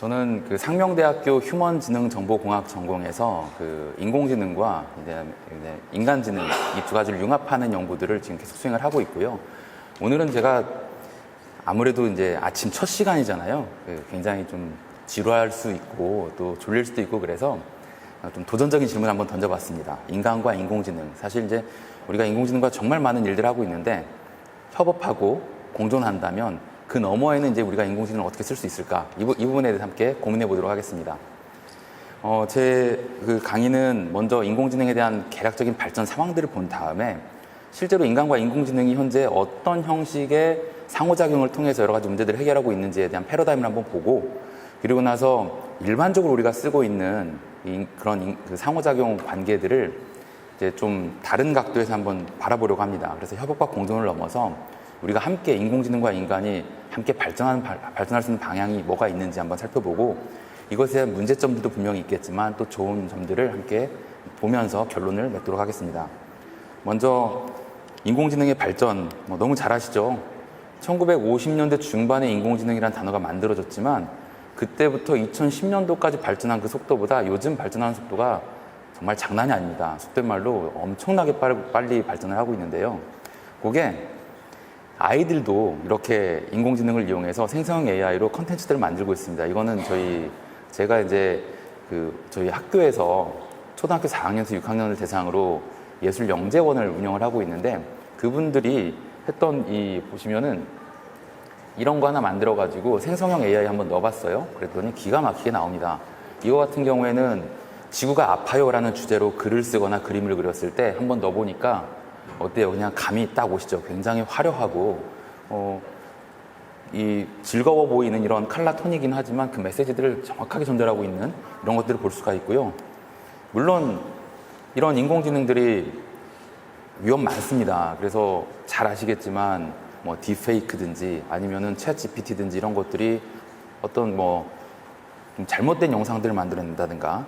저는 그 상명대학교 휴먼지능정보공학 전공에서 그 인공지능과 이제 인간지능 이 두 가지를 융합하는 연구들을 지금 계속 수행을 하고 있고요. 오늘은 제가 아무래도 이제 아침 첫 시간이잖아요. 굉장히 좀 지루할 수 있고 또 졸릴 수도 있고 그래서 좀 도전적인 질문을 한번 던져봤습니다. 인간과 인공지능. 사실 이제 우리가 인공지능과 정말 많은 일들을 하고 있는데 협업하고 공존한다면 그 너머에는 이제 우리가 인공지능을 어떻게 쓸 수 있을까? 이 부분에 대해서 함께 고민해 보도록 하겠습니다. 제 그 강의는 먼저 인공지능에 대한 개략적인 발전 상황들을 본 다음에 실제로 인간과 인공지능이 현재 어떤 형식의 상호작용을 통해서 여러 가지 문제들을 해결하고 있는지에 대한 패러다임을 한번 보고 그리고 나서 일반적으로 우리가 쓰고 있는 그런 그 상호작용 관계들을 이제 좀 다른 각도에서 한번 바라보려고 합니다. 그래서 협업과 공존을 넘어서 우리가 함께 인공지능과 인간이 함께 발전할 수 있는 방향이 뭐가 있는지 한번 살펴보고 이것에 대한 문제점들도 분명히 있겠지만 또 좋은 점들을 함께 보면서 결론을 맺도록 하겠습니다. 먼저 인공지능의 발전 너무 잘 아시죠? 1950년대 중반에 인공지능이라는 단어가 만들어졌지만 그때부터 2010년도까지 발전한 그 속도보다 요즘 발전하는 속도가 정말 장난이 아닙니다. 속된 말로 엄청나게 빨리 발전을 하고 있는데요. 그게 아이들도 이렇게 인공지능을 이용해서 생성형 AI로 컨텐츠들을 만들고 있습니다. 이거는 제가 이제 저희 학교에서 초등학교 4학년에서 6학년을 대상으로 예술 영재원을 운영을 하고 있는데 그분들이 했던 보시면은 이런 거 하나 만들어 가지고 생성형 AI 한번 넣어봤어요. 그랬더니 기가 막히게 나옵니다. 이거 같은 경우에는 지구가 아파요라는 주제로 글을 쓰거나 그림을 그렸을 때 한번 넣어보니까 어때요? 그냥 감이 딱 오시죠. 굉장히 화려하고 이 즐거워 보이는 이런 컬러 톤이긴 하지만 그 메시지들을 정확하게 전달하고 있는 이런 것들을 볼 수가 있고요. 물론 이런 인공지능들이 위험 많습니다. 그래서 잘 아시겠지만 딥페이크든지 아니면은 챗 GPT든지 이런 것들이 어떤 좀 잘못된 영상들을 만들어낸다든가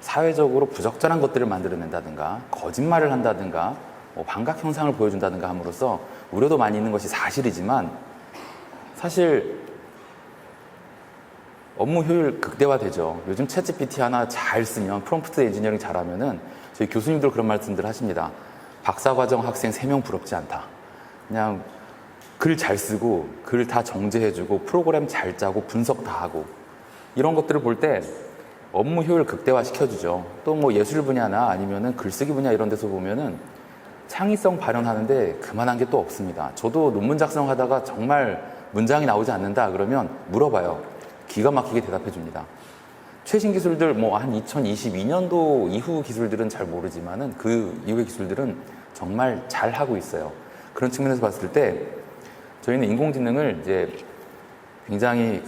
사회적으로 부적절한 것들을 만들어낸다든가 거짓말을 한다든가 반각 현상을 보여준다든가 함으로써 우려도 많이 있는 것이 사실이지만 사실 업무 효율 극대화되죠. 요즘 챗 GPT 하나 잘 쓰면 프롬프트 엔지니어링 잘하면은 저희 교수님들 그런 말씀들 하십니다. 박사과정 학생 3명 부럽지 않다. 그냥 글 잘 쓰고 글 다 정제해주고 프로그램 잘 짜고 분석 다 하고 이런 것들을 볼 때 업무 효율 극대화 시켜주죠. 또 예술 분야나 아니면은 글쓰기 분야 이런 데서 보면은 창의성 발현하는데 그만한 게 또 없습니다. 저도 논문 작성하다가 정말 문장이 나오지 않는다 그러면 물어봐요. 기가 막히게 대답해 줍니다. 최신 기술들 한 2022년도 이후 기술들은 잘 모르지만은 그 이후의 기술들은 정말 잘 하고 있어요. 그런 측면에서 봤을 때 저희는 인공지능을 이제 굉장히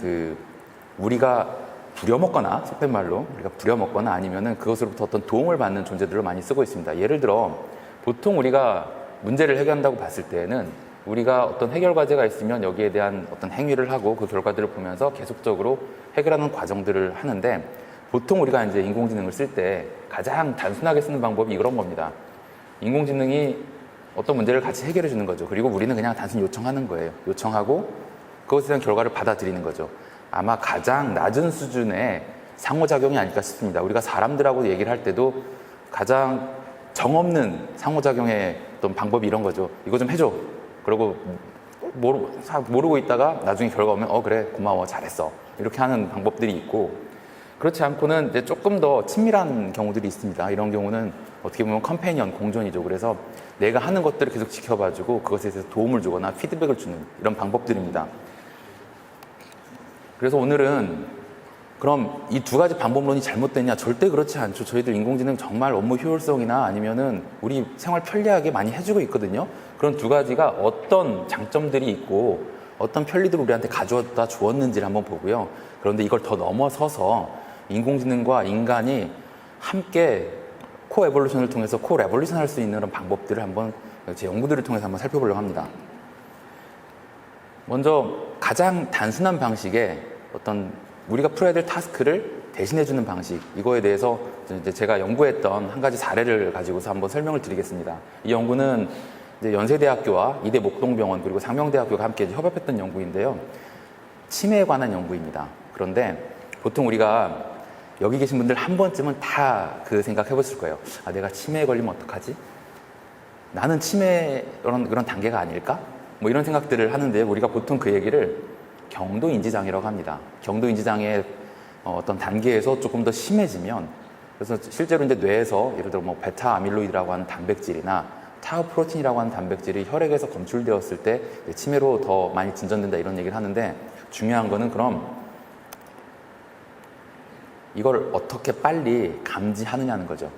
우리가 부려먹거나 속된 말로 우리가 부려먹거나 아니면은 그것으로부터 어떤 도움을 받는 존재들을 많이 쓰고 있습니다. 예를 들어 보통 우리가 문제를 해결한다고 봤을 때는 우리가 어떤 해결 과제가 있으면 여기에 대한 어떤 행위를 하고 그 결과들을 보면서 계속적으로 해결하는 과정들을 하는데 보통 우리가 이제 인공지능을 쓸 때 가장 단순하게 쓰는 방법이 이런 겁니다. 인공지능이 어떤 문제를 같이 해결해 주는 거죠. 그리고 우리는 그냥 단순히 요청하는 거예요. 요청하고 그것에 대한 결과를 받아들이는 거죠. 아마 가장 낮은 수준의 상호작용이 아닐까 싶습니다. 우리가 사람들하고 얘기를 할 때도 가장 정없는 상호작용의 어떤 방법이 이런 거죠. 이거 좀 해줘. 그러고 모르고 있다가 나중에 결과 오면 그래 고마워 잘했어 이렇게 하는 방법들이 있고 그렇지 않고는 이제 조금 더 친밀한 경우들이 있습니다. 이런 경우는 어떻게 보면 컴패니언 공존이죠. 그래서 내가 하는 것들을 계속 지켜봐주고 그것에 대해서 도움을 주거나 피드백을 주는 이런 방법들입니다. 그래서 오늘은 그럼 이 두 가지 방법론이 잘못됐냐? 절대 그렇지 않죠. 저희들 인공지능 정말 업무 효율성이나 아니면은 우리 생활 편리하게 많이 해주고 있거든요. 그런 두 가지가 어떤 장점들이 있고 어떤 편리들을 우리한테 가져다 주었는지를 한번 보고요. 그런데 이걸 더 넘어서서 인공지능과 인간이 함께 코에볼루션을 통해서 코레볼루션 할 수 있는 그런 방법들을 한번 제 연구들을 통해서 한번 살펴보려고 합니다. 먼저 가장 단순한 방식의 어떤 우리가 풀어야 될 타스크를 대신해주는 방식, 이거에 대해서 이제 제가 연구했던 한 가지 사례를 가지고서 한번 설명을 드리겠습니다. 이 연구는 이제 연세대학교와 이대 목동병원 그리고 상명대학교가 함께 협업했던 연구인데요. 치매에 관한 연구입니다. 그런데 보통 우리가 여기 계신 분들 한 번쯤은 다 그 생각 해보실 거예요. 아, 내가 치매에 걸리면 어떡하지? 나는 치매 그런 단계가 아닐까? 뭐 이런 생각들을 하는데 우리가 보통 그 얘기를 경도인지장애라고 합니다. 경도인지장애 어떤 단계에서 조금 더 심해지면 그래서 실제로 이제 뇌에서 예를 들어 뭐 베타 아밀로이드라고 하는 단백질이나 타우 프로틴이라고 하는 단백질이 혈액에서 검출되었을 때 치매로 더 많이 진전된다 이런 얘기를 하는데 중요한 거는 그럼 이걸 어떻게 빨리 감지하느냐는 거죠.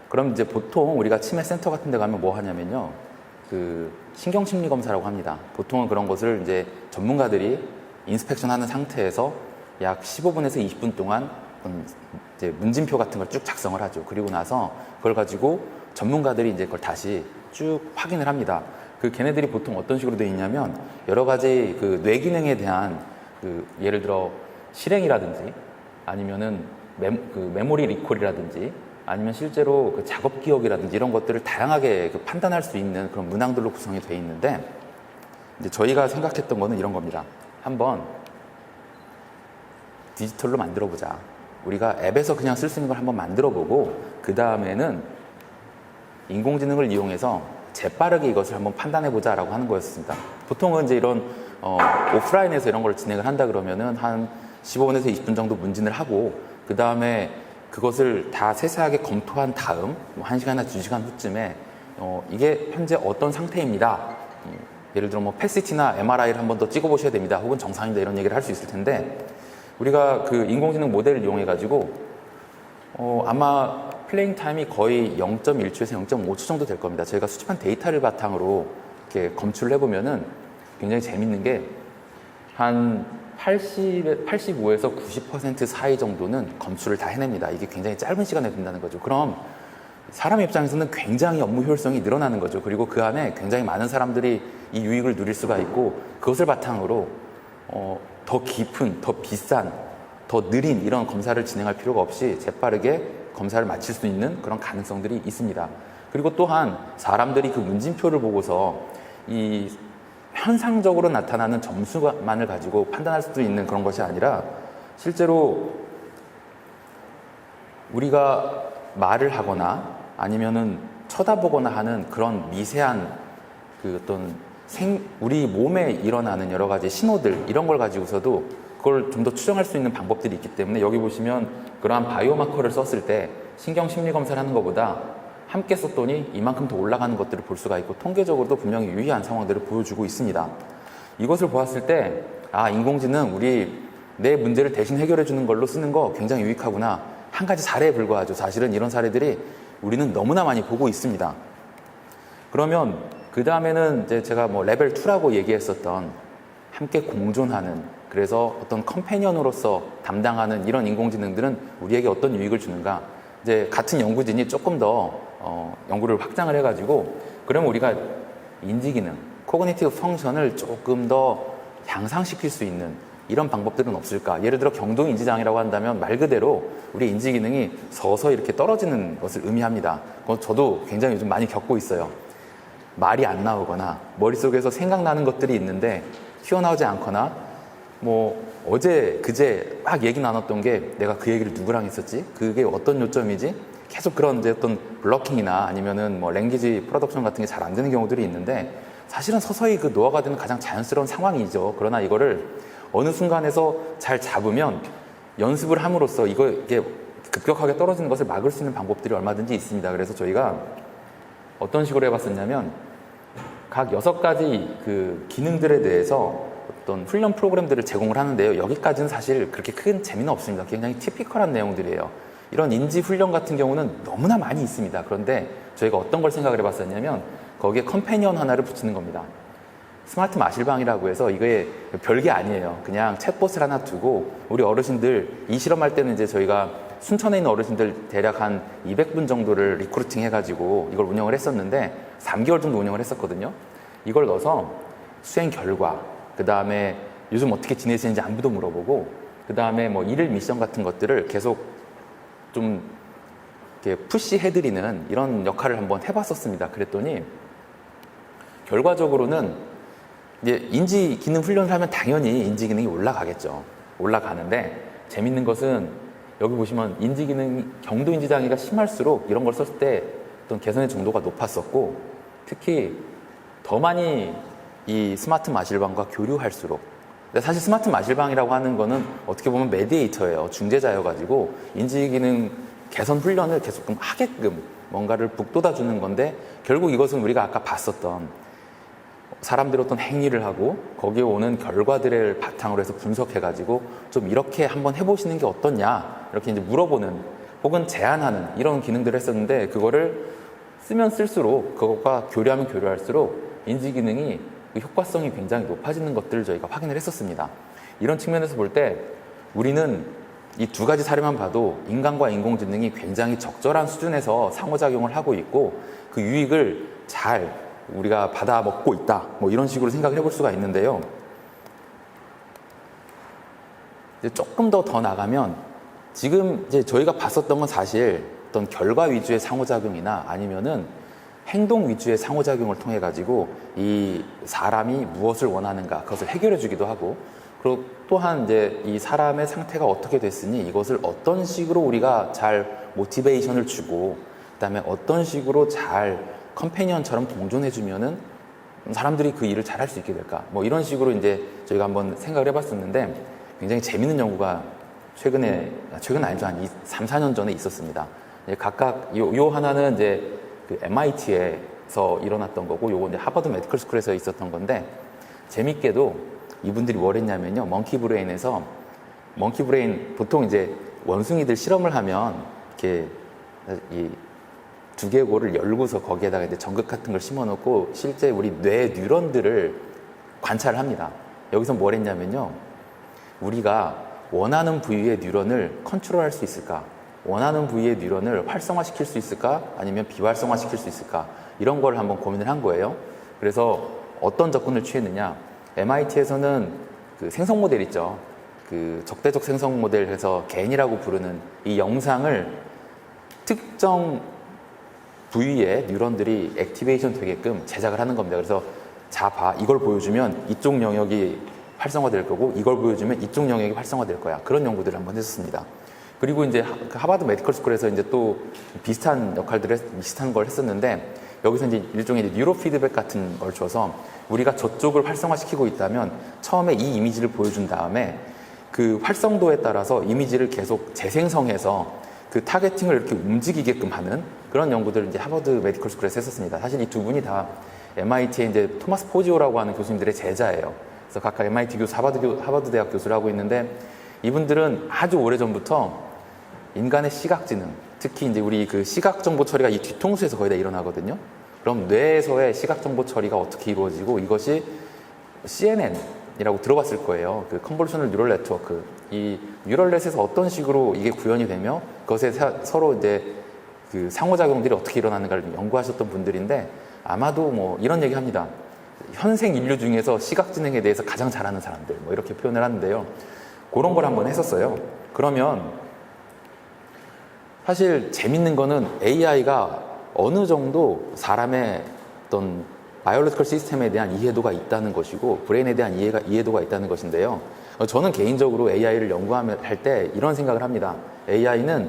그럼 이제 보통 우리가 치매 센터 같은 데 가면 뭐 하냐면요. 그 신경심리 검사라고 합니다. 보통은 그런 것을 이제 전문가들이 인스펙션 하는 상태에서 약 15분에서 20분 동안 이제 문진표 같은 걸 쭉 작성을 하죠. 그리고 나서 그걸 가지고 전문가들이 이제 그걸 다시 쭉 확인을 합니다. 그 걔네들이 보통 어떤 식으로 되어 있냐면 여러 가지 그 뇌 기능에 대한 그 예를 들어 실행이라든지 아니면은 메모리 리콜이라든지 아니면 실제로 그 작업 기억이라든지 이런 것들을 다양하게 그 판단할 수 있는 그런 문항들로 구성이 되어 있는데 이제 저희가 생각했던 거는 이런 겁니다. 한번 디지털로 만들어 보자. 우리가 앱에서 그냥 쓸 수 있는 걸 한번 만들어 보고 그 다음에는 인공지능을 이용해서 재빠르게 이것을 한번 판단해 보자라고 하는 거였습니다. 보통은 이제 이런 오프라인에서 이런 걸 진행을 한다 그러면은 한 15분에서 20분 정도 문진을 하고 그 다음에 그것을 다 세세하게 검토한 다음 1시간이나 2시간 후쯤에 이게 현재 어떤 상태입니다. 예를 들어 뭐 PET-CT나 MRI를 한 번 더 찍어 보셔야 됩니다. 혹은 정상입니다. 이런 얘기를 할 수 있을 텐데 우리가 그 인공지능 모델을 이용해 가지고 아마 플레잉 타임이 거의 0.1초에서 0.5초 정도 될 겁니다. 저희가 수집한 데이터를 바탕으로 이렇게 검출을 해보면은 굉장히 재밌는 게 한 85에서 90% 사이 정도는 검출을 다 해냅니다. 이게 굉장히 짧은 시간에 된다는 거죠. 그럼 사람 입장에서는 굉장히 업무 효율성이 늘어나는 거죠. 그리고 그 안에 굉장히 많은 사람들이 이 유익을 누릴 수가 있고 그것을 바탕으로 더 깊은, 더 비싼, 더 느린 이런 검사를 진행할 필요가 없이 재빠르게 검사를 마칠 수 있는 그런 가능성들이 있습니다. 그리고 또한 사람들이 그 문진표를 보고서 이 현상적으로 나타나는 점수만을 가지고 판단할 수도 있는 그런 것이 아니라 실제로 우리가 말을 하거나 아니면은 쳐다보거나 하는 그런 미세한 그 어떤 우리 몸에 일어나는 여러 가지 신호들 이런 걸 가지고서도 그걸 좀 더 추정할 수 있는 방법들이 있기 때문에 여기 보시면 그러한 바이오마커를 썼을 때 신경심리 검사를 하는 것보다 함께 썼더니 이만큼 더 올라가는 것들을 볼 수가 있고 통계적으로도 분명히 유의한 상황들을 보여주고 있습니다. 이것을 보았을 때 인공지능 우리 내 문제를 대신 해결해 주는 걸로 쓰는 거 굉장히 유익하구나. 한 가지 사례에 불과하죠. 사실은 이런 사례들이 우리는 너무나 많이 보고 있습니다. 그러면 그 다음에는 이제 제가 뭐 레벨 2라고 얘기했었던 함께 공존하는 그래서 어떤 컴패니언으로서 담당하는 이런 인공지능들은 우리에게 어떤 유익을 주는가? 이제 같은 연구진이 조금 더 연구를 확장을 해가지고 그러면 우리가 인지기능, 코그니티브 펑션을 조금 더 향상시킬 수 있는 이런 방법들은 없을까? 예를 들어 경도인지장애라고 한다면 말 그대로 우리 인지기능이 서서히 이렇게 떨어지는 것을 의미합니다. 저도 굉장히 요즘 많이 겪고 있어요. 말이 안 나오거나 머릿속에서 생각나는 것들이 있는데 튀어나오지 않거나 뭐 어제 그제 막 얘기 나눴던 게 내가 그 얘기를 누구랑 했었지? 그게 어떤 요점이지? 계속 그런 이제 어떤 블러킹이나 아니면은 뭐 랭귀지 프로덕션 같은 게 잘 안 되는 경우들이 있는데 사실은 서서히 그 노화가 되는 가장 자연스러운 상황이죠. 그러나 이거를 어느 순간에서 잘 잡으면 연습을 함으로써 이게 급격하게 떨어지는 것을 막을 수 있는 방법들이 얼마든지 있습니다. 그래서 저희가 어떤 식으로 해봤었냐면 각 6가지 그 기능들에 대해서 어떤 훈련 프로그램들을 제공을 하는데요. 여기까지는 사실 그렇게 큰 재미는 없습니다. 굉장히 티피컬한 내용들이에요. 이런 인지 훈련 같은 경우는 너무나 많이 있습니다. 그런데 저희가 어떤 걸 생각을 해봤었냐면 거기에 컴패니언 하나를 붙이는 겁니다. 스마트 마실방이라고 해서 이게 별게 아니에요. 그냥 챗봇을 하나 두고 우리 어르신들 이 실험할 때는 이제 저희가 순천에 있는 어르신들 대략 한 200분 정도를 리크루팅 해가지고 이걸 운영을 했었는데 3개월 정도 운영을 했었거든요. 이걸 넣어서 수행 결과, 그 다음에 요즘 어떻게 지내시는지 안부도 물어보고, 그 다음에 뭐 일일 미션 같은 것들을 계속 좀 이렇게 푸시해드리는 이런 역할을 한번 해봤었습니다. 그랬더니 결과적으로는 이제 인지 기능 훈련을 하면 당연히 인지 기능이 올라가겠죠. 올라가는데 재밌는 것은 여기 보시면 인지기능, 경도인지장애가 심할수록 이런 걸 썼을 때 어떤 개선의 정도가 높았었고, 특히 더 많이 이 스마트 마실방과 교류할수록, 근데 사실 스마트 마실방이라고 하는 거는 어떻게 보면 메디에이터예요. 중재자여가지고 인지기능 개선 훈련을 계속 하게끔 뭔가를 북돋아 주는 건데, 결국 이것은 우리가 아까 봤었던 사람들이 어떤 행위를 하고 거기에 오는 결과들을 바탕으로 해서 분석해가지고 좀 이렇게 한번 해보시는 게 어떻냐, 이렇게 이제 물어보는 혹은 제안하는 이런 기능들을 했었는데, 그거를 쓰면 쓸수록, 그것과 교류하면 교류할수록 인지기능이 그 효과성이 굉장히 높아지는 것들을 저희가 확인을 했었습니다. 이런 측면에서 볼 때 우리는 이 두 가지 사례만 봐도 인간과 인공지능이 굉장히 적절한 수준에서 상호작용을 하고 있고, 그 유익을 잘 우리가 받아 먹고 있다, 뭐 이런 식으로 생각을 해볼 수가 있는데요. 이제 조금 더 나가면, 지금 이제 저희가 봤었던 건 사실 어떤 결과 위주의 상호작용이나 아니면은 행동 위주의 상호작용을 통해 가지고 이 사람이 무엇을 원하는가 그것을 해결해 주기도 하고, 그리고 또한 이제 이 사람의 상태가 어떻게 됐으니 이것을 어떤 식으로 우리가 잘 모티베이션을 주고, 그다음에 어떤 식으로 잘 컴패니언처럼 동존해 주면은 사람들이 그 일을 잘 할 수 있게 될까, 뭐 이런 식으로 이제 저희가 한번 생각을 해봤었는데, 굉장히 재밌는 연구가 최근 아니죠, 한 3, 4년 전에 있었습니다. 각각 요 하나는 이제 그 MIT에서 일어났던 거고, 요거 이제 하버드 메디컬 스쿨에서 있었던 건데, 재밌게도 이분들이 뭘 했냐면요, 멍키브레인에서, 멍키브레인 보통 이제 원숭이들 실험을 하면 이렇게 이 두개골을 열고서 거기에다가 이제 전극 같은 걸 심어 놓고 실제 우리 뇌 뉴런들을 관찰을 합니다. 여기서 뭘 했냐면요, 우리가 원하는 부위의 뉴런을 컨트롤할 수 있을까, 원하는 부위의 뉴런을 활성화시킬 수 있을까, 아니면 비활성화시킬 수 있을까, 이런 걸 한번 고민을 한 거예요. 그래서 어떤 접근을 취했느냐, MIT에서는 그 생성 모델 있죠, 그 적대적 생성 모델 해서 겐이라고 부르는 이 영상을 특정 부위에 뉴런들이 액티베이션 되게끔 제작을 하는 겁니다. 그래서 자, 봐, 이걸 보여주면 이쪽 영역이 활성화될 거고, 이걸 보여주면 이쪽 영역이 활성화될 거야. 그런 연구들을 한번 했었습니다. 그리고 이제 하버드 메디컬 스쿨에서 이제 또 비슷한 비슷한 걸 했었는데, 여기서 이제 일종의 이제 뉴로 피드백 같은 걸 줘서 우리가 저쪽을 활성화시키고 있다면 처음에 이 이미지를 보여준 다음에 그 활성도에 따라서 이미지를 계속 재생성해서 그 타겟팅을 이렇게 움직이게끔 하는 그런 연구들을 이제 하버드 메디컬 스쿨에서 했었습니다. 사실 이 두 분이 다 MIT의 이제 토마스 포지오라고 하는 교수님들의 제자예요. 그래서 각각 MIT 교수, 하버드 대학 교수를 하고 있는데, 이분들은 아주 오래전부터 인간의 시각지능, 특히 이제 우리 그 시각정보 처리가 이 뒤통수에서 거의 다 일어나거든요. 그럼 뇌에서의 시각정보 처리가 어떻게 이루어지고, 이것이 CNN이라고 들어봤을 거예요. 그 컨볼루셔널 뉴럴 네트워크. 이 뉴럴넷에서 어떤 식으로 이게 구현이 되며 그것에 서로 이제 그 상호작용들이 어떻게 일어나는가를 연구하셨던 분들인데, 아마도 뭐 이런 얘기 합니다. 현생 인류 중에서 시각지능에 대해서 가장 잘하는 사람들, 뭐 이렇게 표현을 하는데요. 그런 걸 한번 했었어요. 그러면 사실 재밌는 거는 AI가 어느 정도 사람의 어떤 바이올로지컬 시스템에 대한 이해도가 있다는 것이고, 브레인에 대한 이해도가 있다는 것인데요. 저는 개인적으로 AI를 연구할 때 이런 생각을 합니다. AI는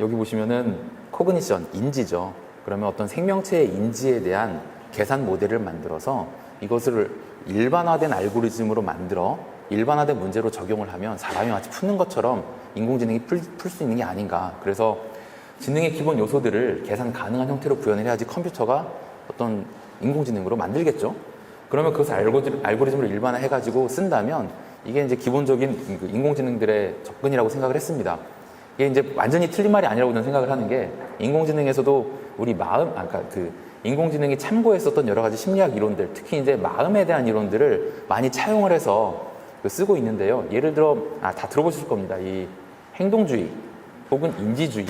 여기 보시면은 코그니션, 인지죠. 그러면 어떤 생명체의 인지에 대한 계산 모델을 만들어서 이것을 일반화된 알고리즘으로 만들어 일반화된 문제로 적용을 하면 사람이 마치 푸는 것처럼 인공지능이 풀 수 있는 게 아닌가. 그래서 지능의 기본 요소들을 계산 가능한 형태로 구현을 해야지 컴퓨터가 어떤 인공지능으로 만들겠죠. 그러면 그것을 알고리즘으로 일반화해가지고 쓴다면 이게 이제 기본적인 인공지능들의 접근이라고 생각을 했습니다. 이게 이제 완전히 틀린 말이 아니라고 저는 생각을 하는 게, 인공지능에서도 우리 마음, 아까 그 인공지능이 참고했었던 여러 가지 심리학 이론들, 특히 이제 마음에 대한 이론들을 많이 차용을 해서 쓰고 있는데요. 예를 들어, 다 들어보실 겁니다. 이 행동주의 혹은 인지주의,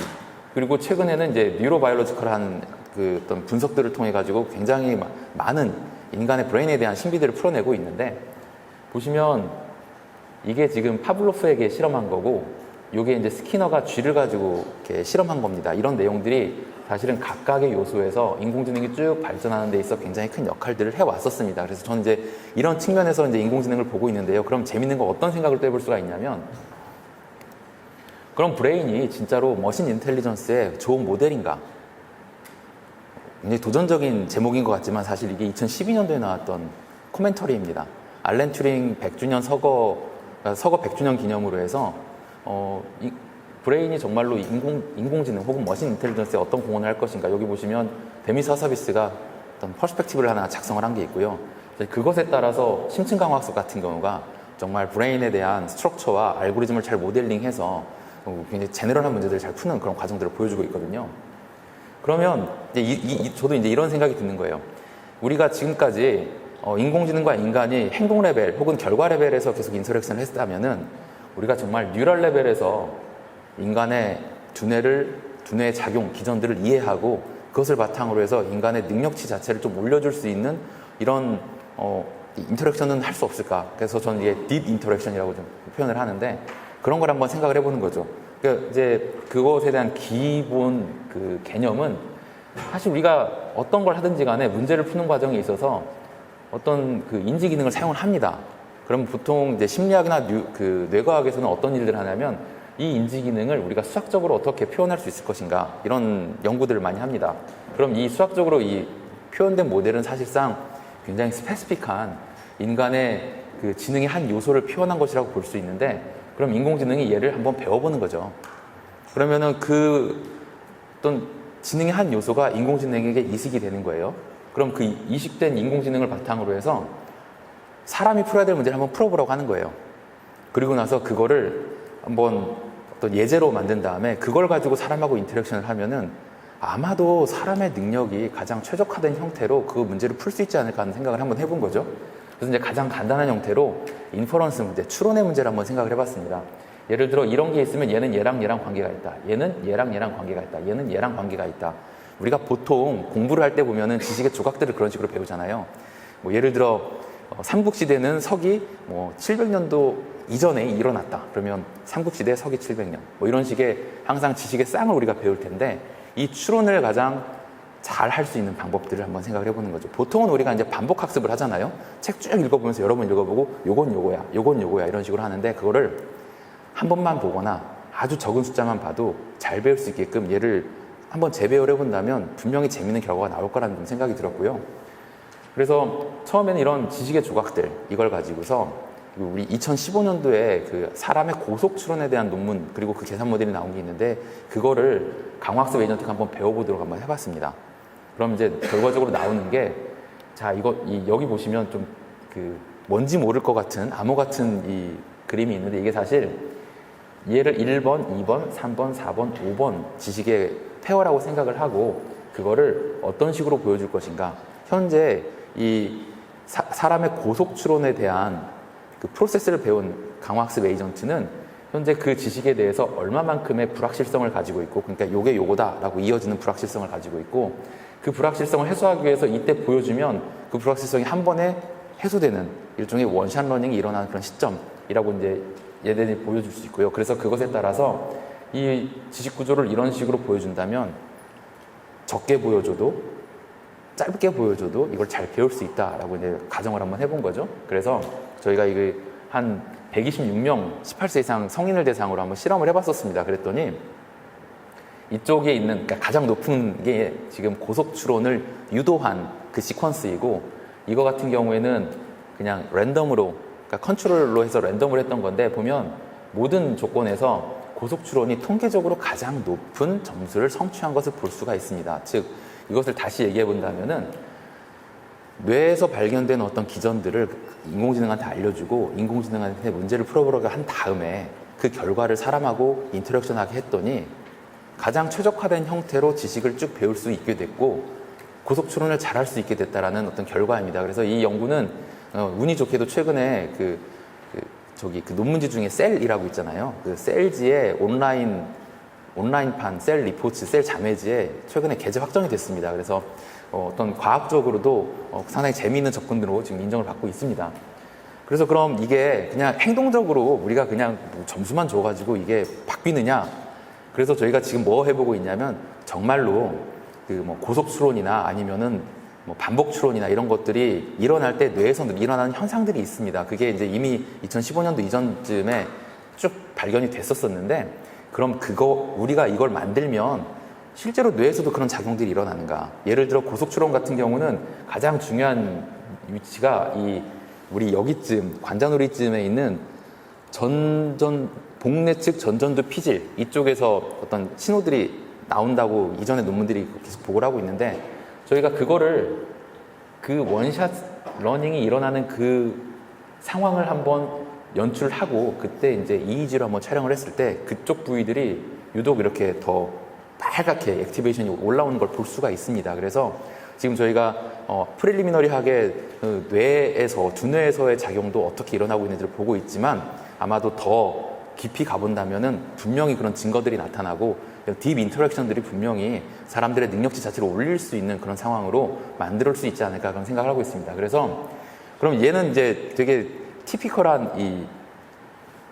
그리고 최근에는 이제 뉴로바이올로지컬한 그 어떤 분석들을 통해 가지고 굉장히 많은 인간의 브레인에 대한 신비들을 풀어내고 있는데, 보시면 이게 지금 파블로프에게 실험한 거고, 이게 이제 스키너가 쥐를 가지고 이렇게 실험한 겁니다. 이런 내용들이 사실은 각각의 요소에서 인공지능이 쭉 발전하는 데 있어 굉장히 큰 역할들을 해왔었습니다. 그래서 저는 이제 이런 측면에서 이제 인공지능을 보고 있는데요. 그럼 재밌는 거 어떤 생각을 또 해볼 수가 있냐면, 그럼 브레인이 진짜로 머신 인텔리전스의 좋은 모델인가? 굉장히 도전적인 제목인 것 같지만 사실 이게 2012년도에 나왔던 코멘터리입니다. 알렌 튜링 100주년 서거 100주년 기념으로 해서 브레인이 정말로 인공지능 혹은 머신 인텔리전스에 어떤 공헌을 할 것인가. 여기 보시면 데미스 하서비스가 어떤 퍼스펙티브를 하나 작성을 한 게 있고요. 그것에 따라서 심층강화학습 같은 경우가 정말 브레인에 대한 스트럭처와 알고리즘을 잘 모델링해서 굉장히 제너럴한 문제들을 잘 푸는 그런 과정들을 보여주고 있거든요. 그러면 저도 이제 이런 생각이 드는 거예요. 우리가 지금까지 인공지능과 인간이 행동 레벨 혹은 결과 레벨에서 계속 인터랙션을 했다면은 우리가 정말 뉴럴 레벨에서 인간의 두뇌의 작용, 기전들을 이해하고 그것을 바탕으로 해서 인간의 능력치 자체를 좀 올려줄 수 있는 이런 인터랙션은 할 수 없을까? 그래서 저는 이게 딥 인터랙션이라고 좀 표현을 하는데 그런 걸 한번 생각을 해보는 거죠. 그러니까 이제 그것에 대한 기본 그 개념은 사실 우리가 어떤 걸 하든지 간에 문제를 푸는 과정에 있어서 어떤 그 인지 기능을 사용을 합니다. 그럼 보통 이제 심리학이나 그 뇌과학에서는 어떤 일들을 하냐면 이 인지 기능을 우리가 수학적으로 어떻게 표현할 수 있을 것인가 이런 연구들을 많이 합니다. 그럼 이 수학적으로 이 표현된 모델은 사실상 굉장히 스페시픽한 인간의 그 지능의 한 요소를 표현한 것이라고 볼 수 있는데 그럼 인공지능이 얘를 한번 배워보는 거죠. 그러면은 그 어떤 지능의 한 요소가 인공지능에게 이식이 되는 거예요. 그럼 그 이식된 인공지능을 바탕으로 해서 사람이 풀어야 될 문제를 한번 풀어보라고 하는 거예요. 그리고 나서 그거를 한번 어떤 예제로 만든 다음에 그걸 가지고 사람하고 인터랙션을 하면은 아마도 사람의 능력이 가장 최적화된 형태로 그 문제를 풀 수 있지 않을까 하는 생각을 한번 해본 거죠. 그래서 이제 가장 간단한 형태로 인퍼런스 문제, 추론의 문제를 한번 생각을 해봤습니다. 예를 들어 이런 게 있으면 얘는 얘랑 관계가 있다. 얘는 얘랑 관계가 있다. 얘는 얘랑 관계가 있다. 우리가 보통 공부를 할 때 보면은 지식의 조각들을 그런 식으로 배우잖아요. 뭐 예를 들어 삼국시대는 서기 700년도 이전에 일어났다. 그러면 삼국시대 서기 700년. 뭐 이런 식의 항상 지식의 쌍을 우리가 배울 텐데 이 추론을 가장 잘 할 수 있는 방법들을 한번 생각을 해보는 거죠. 보통은 우리가 이제 반복 학습을 하잖아요. 책 쭉 읽어보면서 여러 번 읽어보고 요건 요거야 이런 식으로 하는데 그거를 한 번만 보거나 아주 적은 숫자만 봐도 잘 배울 수 있게끔 얘를 한번 재배열을 해본다면 분명히 재밌는 결과가 나올 거라는 생각이 들었고요. 그래서 처음에는 이런 지식의 조각들 이걸 가지고서 우리 2015년도에 그 사람의 고속 추론에 대한 논문 그리고 그 계산 모델이 나온 게 있는데 그거를 강화학습 에이전트가 한번 배워보도록 한번 해봤습니다. 그럼 이제 결과적으로 나오는 게 자 여기 보시면 좀 그 뭔지 모를 것 같은 암호 같은 이 그림이 있는데 이게 사실 얘를 1번, 2번, 3번, 4번, 5번 지식의 페어라고 생각을 하고 그거를 어떤 식으로 보여줄 것인가. 현재 이 사람의 고속 추론에 대한 그 프로세스를 배운 강화학습 에이전트는 현재 그 지식에 대해서 얼마만큼의 불확실성을 가지고 있고 그러니까 요게 요거다라고 이어지는 불확실성을 가지고 있고 그 불확실성을 해소하기 위해서 이때 보여주면 그 불확실성이 한 번에 해소되는 일종의 원샷 러닝이 일어나는 그런 시점이라고 이제 얘네들이 보여줄 수 있고요. 그래서 그것에 따라서 이 지식 구조를 이런 식으로 보여준다면 적게 보여줘도 짧게 보여줘도 이걸 잘 배울 수 있다라고 이제 가정을 한번 해본 거죠. 그래서 저희가 이게 한 126명 18세 이상 성인을 대상으로 한번 실험을 해봤었습니다. 그랬더니 이쪽에 있는 그러니까 가장 높은 게 지금 고속 추론을 유도한 그 시퀀스이고 이거 같은 경우에는 그냥 랜덤으로 그러니까 컨트롤로 해서 랜덤을 했던 건데 보면 모든 조건에서 고속 추론이 통계적으로 가장 높은 점수를 성취한 것을 볼 수가 있습니다. 즉 이것을 다시 얘기해 본다면은 뇌에서 발견된 어떤 기전들을 인공지능한테 알려주고 인공지능한테 문제를 풀어보려고 한 다음에 그 결과를 사람하고 인터랙션하게 했더니 가장 최적화된 형태로 지식을 쭉 배울 수 있게 됐고 고속 추론을 잘할 수 있게 됐다라는 어떤 결과입니다. 그래서 이 연구는 운이 좋게도 최근에 그 논문지 중에 셀이라고 있잖아요. 그 셀지의 온라인판 셀 리포츠, 셀 자매지에 최근에 게재 확정이 됐습니다. 그래서 어떤 과학적으로도 상당히 재미있는 접근으로 지금 인정을 받고 있습니다. 그래서 그럼 이게 그냥 행동적으로 우리가 그냥 점수만 줘가지고 이게 바뀌느냐? 그래서 저희가 지금 뭐 해보고 있냐면 정말로 그 고속 추론이나 아니면은 반복 추론이나 이런 것들이 일어날 때 뇌에서 일어나는 현상들이 있습니다. 그게 이제 이미 2015년도 이전쯤에 쭉 발견이 됐었었는데 그럼 우리가 이걸 만들면 실제로 뇌에서도 그런 작용들이 일어나는가? 예를 들어 고속추론 같은 경우는 가장 중요한 위치가 우리 여기쯤 관자놀이쯤에 있는 복내 측 전전두 피질 이쪽에서 어떤 신호들이 나온다고 이전에 논문들이 계속 보고를 하고 있는데, 저희가 그거를 그 원샷 러닝이 일어나는 그 상황을 한번 연출하고 그때 이제 EEG로 한번 촬영을 했을 때 그쪽 부위들이 유독 이렇게 더 빨갛게 액티베이션이 올라오는 걸 볼 수가 있습니다. 그래서 지금 저희가 프릴리미너리하게 뇌에서 두뇌에서의 작용도 어떻게 일어나고 있는지를 보고 있지만, 아마도 더 깊이 가본다면은 분명히 그런 증거들이 나타나고 딥 인터랙션들이 분명히 사람들의 능력치 자체를 올릴 수 있는 그런 상황으로 만들 수 있지 않을까 그런 생각을 하고 있습니다. 그래서 그럼 얘는 이제 되게 티피컬한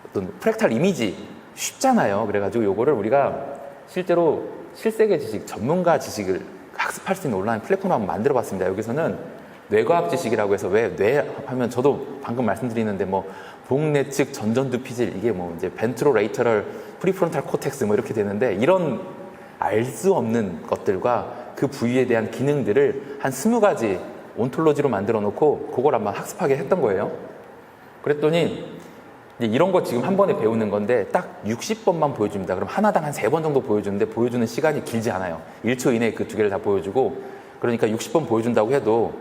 어떤 프랙탈 이미지 쉽잖아요. 그래가지고 요거를 우리가 실제로 실세계 지식, 전문가 지식을 학습할 수 있는 온라인 플랫폼을 한번 만들어 봤습니다. 여기서는 뇌과학 지식이라고 해서, 왜 뇌 하면 저도 방금 말씀드리는데 복내 측 전전두 피질, 이게 이제 벤트로레이터럴 프리프론탈 코텍스 이렇게 되는데, 이런 알 수 없는 것들과 그 부위에 대한 기능들을 한 20가지 온톨로지로 만들어 놓고 그걸 한번 학습하게 했던 거예요. 그랬더니 이런 거 지금 한 번에 배우는 건데 딱 60번만 보여줍니다. 그럼 하나당 한 3번 정도 보여주는데 보여주는 시간이 길지 않아요. 1초 이내에 그 2개를 다 보여주고, 그러니까 60번 보여준다고 해도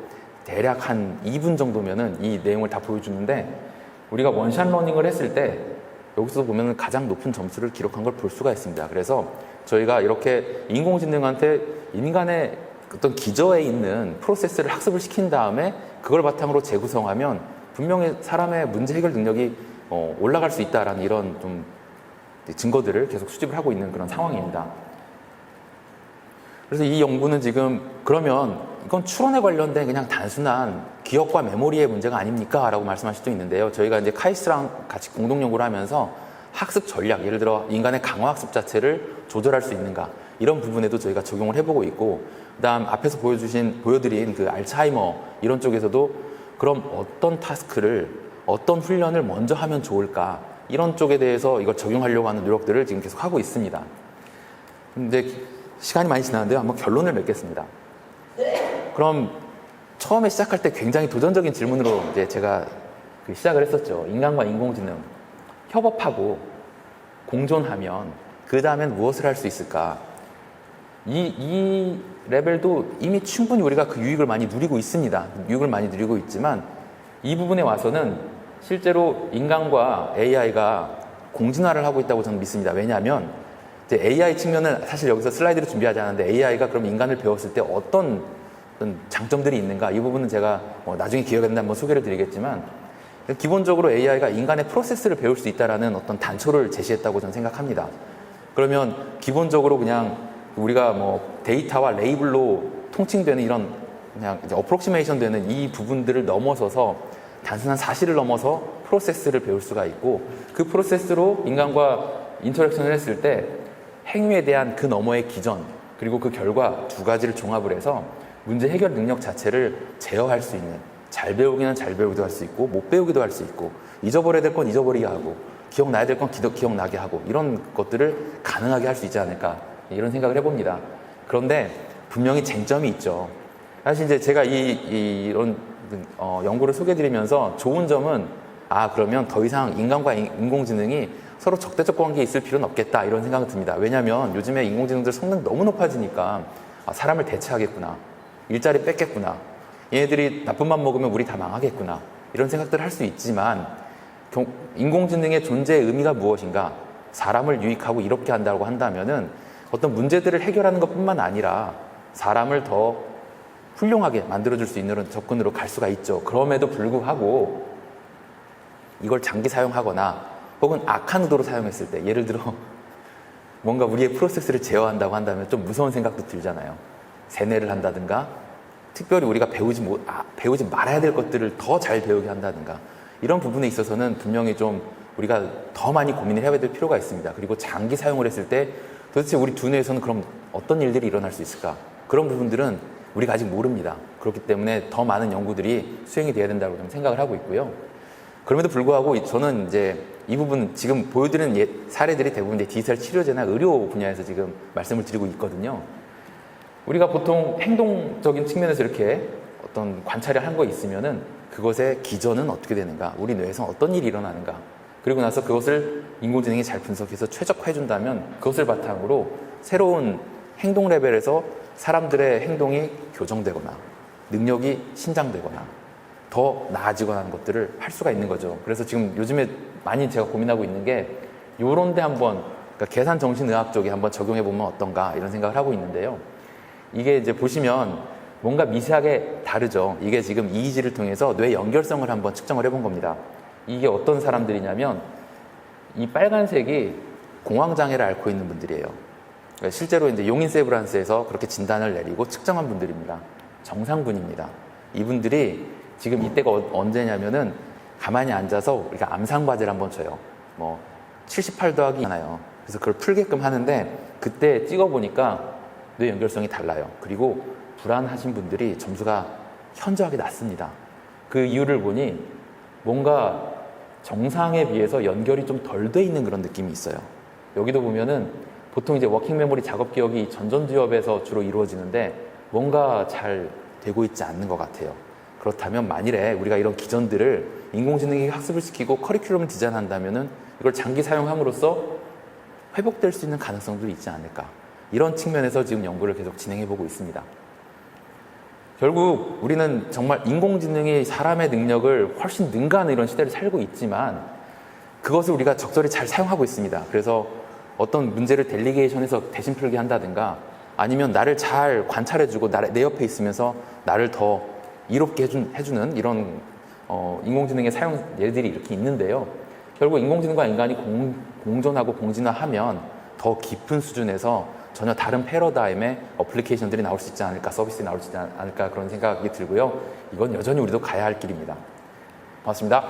대략 한 2분 정도면은 이 내용을 다 보여주는데, 우리가 원샷 러닝을 했을 때 여기서 보면 가장 높은 점수를 기록한 걸 볼 수가 있습니다. 그래서 저희가 이렇게 인공지능한테 인간의 어떤 기저에 있는 프로세스를 학습을 시킨 다음에 그걸 바탕으로 재구성하면 분명히 사람의 문제 해결 능력이 올라갈 수 있다라는 이런 좀 증거들을 계속 수집을 하고 있는 그런 상황입니다. 그래서 이 연구는 지금 그러면 이건 추론에 관련된 그냥 단순한 기억과 메모리의 문제가 아닙니까? 라고 말씀하실 수도 있는데요. 저희가 이제 카이스트랑 같이 공동 연구를 하면서 학습 전략, 예를 들어 인간의 강화학습 자체를 조절할 수 있는가, 이런 부분에도 저희가 적용을 해보고 있고, 그다음 앞에서 보여드린 그 알츠하이머 이런 쪽에서도 그럼 어떤 타스크를, 어떤 훈련을 먼저 하면 좋을까, 이런 쪽에 대해서 이걸 적용하려고 하는 노력들을 지금 계속 하고 있습니다. 근데 시간이 많이 지났는데요. 한번 결론을 맺겠습니다. 그럼 처음에 시작할 때 굉장히 도전적인 질문으로 이제 제가 시작을 했었죠. 인간과 인공지능 협업하고 공존하면 그 다음엔 무엇을 할 수 있을까? 이 레벨도 이미 충분히 우리가 그 유익을 많이 누리고 있습니다. 유익을 많이 누리고 있지만 이 부분에 와서는 실제로 인간과 AI가 공진화를 하고 있다고 저는 믿습니다. 왜냐하면 이제 AI 측면은 사실 여기서 슬라이드를 준비하지 않았는데, AI가 그럼 인간을 배웠을 때 어떤 장점들이 있는가, 이 부분은 제가 나중에 기회가 된다면 한번 소개를 드리겠지만, 기본적으로 AI가 인간의 프로세스를 배울 수 있다는 어떤 단초를 제시했다고 저는 생각합니다. 그러면 기본적으로 그냥 우리가 데이터와 레이블로 통칭되는 이런 그냥 이제 어프록시메이션 되는 이 부분들을 넘어서서 단순한 사실을 넘어서 프로세스를 배울 수가 있고, 그 프로세스로 인간과 인터랙션을 했을 때 행위에 대한 그 너머의 기전, 그리고 그 결과 두 가지를 종합을 해서 문제 해결 능력 자체를 제어할 수 있는, 잘 배우기는 잘 배우기도 할 수 있고 못 배우기도 할 수 있고, 잊어버려야 될 건 잊어버리게 하고 기억나야 될 건 기억나게 하고, 이런 것들을 가능하게 할 수 있지 않을까, 이런 생각을 해봅니다. 그런데 분명히 쟁점이 있죠. 사실 이제 제가 이런 연구를 소개해드리면서 좋은 점은, 그러면 더 이상 인간과 인공지능이 서로 적대적 관계에 있을 필요는 없겠다, 이런 생각이 듭니다. 왜냐하면 요즘에 인공지능들 성능 너무 높아지니까 사람을 대체하겠구나, 일자리 뺏겠구나, 얘네들이 나쁜 맘 먹으면 우리 다 망하겠구나, 이런 생각들을 할 수 있지만, 인공지능의 존재의 의미가 무엇인가, 사람을 유익하고 이롭게 한다고 한다면은 어떤 문제들을 해결하는 것뿐만 아니라 사람을 더 훌륭하게 만들어줄 수 있는 접근으로 갈 수가 있죠. 그럼에도 불구하고 이걸 장기 사용하거나 혹은 악한 의도로 사용했을 때, 예를 들어 뭔가 우리의 프로세스를 제어한다고 한다면 좀 무서운 생각도 들잖아요. 세뇌를 한다든가, 특별히 우리가 배우지 말아야 될 것들을 더 잘 배우게 한다든가, 이런 부분에 있어서는 분명히 좀 우리가 더 많이 고민을 해야 될 필요가 있습니다. 그리고 장기 사용을 했을 때 도대체 우리 두뇌에서는 그럼 어떤 일들이 일어날 수 있을까? 그런 부분들은 우리가 아직 모릅니다. 그렇기 때문에 더 많은 연구들이 수행이 돼야 된다고 좀 생각을 하고 있고요. 그럼에도 불구하고 저는 이제 이 부분 지금 보여드리는 사례들이 대부분 이제 디지털 치료제나 의료 분야에서 지금 말씀을 드리고 있거든요. 우리가 보통 행동적인 측면에서 이렇게 어떤 관찰을 한 거 있으면은 그것의 기전은 어떻게 되는가, 우리 뇌에서 어떤 일이 일어나는가, 그리고 나서 그것을 인공지능이 잘 분석해서 최적화해 준다면 그것을 바탕으로 새로운 행동 레벨에서 사람들의 행동이 교정되거나 능력이 신장되거나 더 나아지거나 하는 것들을 할 수가 있는 거죠. 그래서 지금 요즘에 많이 제가 고민하고 있는 게 요런데 한번, 그러니까 계산정신의학 쪽에 한번 적용해 보면 어떤가 이런 생각을 하고 있는데요. 이게 이제 보시면 뭔가 미세하게 다르죠. 이게 지금 EEG를 통해서 뇌 연결성을 한번 측정을 해본 겁니다. 이게 어떤 사람들이냐면 이 빨간색이 공황장애를 앓고 있는 분들이에요. 그러니까 실제로 이제 용인 세브란스에서 그렇게 진단을 내리고 측정한 분들입니다. 정상분입니다. 이분들이 지금 이때가 언제냐면은 가만히 앉아서 우리가 암상과제를 한번 쳐요. 뭐 78 더하기 하나요. 그래서 그걸 풀게끔 하는데 그때 찍어보니까 뇌 연결성이 달라요. 그리고 불안하신 분들이 점수가 현저하게 낮습니다. 그 이유를 보니 뭔가 정상에 비해서 연결이 좀 덜 돼 있는 그런 느낌이 있어요. 여기도 보면은 보통 이제 워킹 메모리 작업 기억이 전전두엽에서 주로 이루어지는데 뭔가 잘 되고 있지 않는 것 같아요. 그렇다면 만일에 우리가 이런 기전들을 인공지능이 학습을 시키고 커리큘럼을 디자인한다면은 이걸 장기 사용함으로써 회복될 수 있는 가능성도 있지 않을까. 이런 측면에서 지금 연구를 계속 진행해보고 있습니다. 결국 우리는 정말 인공지능이 사람의 능력을 훨씬 능가하는 이런 시대를 살고 있지만 그것을 우리가 적절히 잘 사용하고 있습니다. 그래서 어떤 문제를 델리게이션해서 대신 풀게 한다든가 아니면 나를 잘 관찰해주고 내 옆에 있으면서 나를 더 이롭게 해주는 이런 인공지능의 사용 예들이 이렇게 있는데요. 결국 인공지능과 인간이 공존하고 공진화하면 더 깊은 수준에서 전혀 다른 패러다임의 어플리케이션들이 나올 수 있지 않을까, 서비스가 나올 수 있지 않을까 그런 생각이 들고요. 이건 여전히 우리도 가야 할 길입니다. 고맙습니다.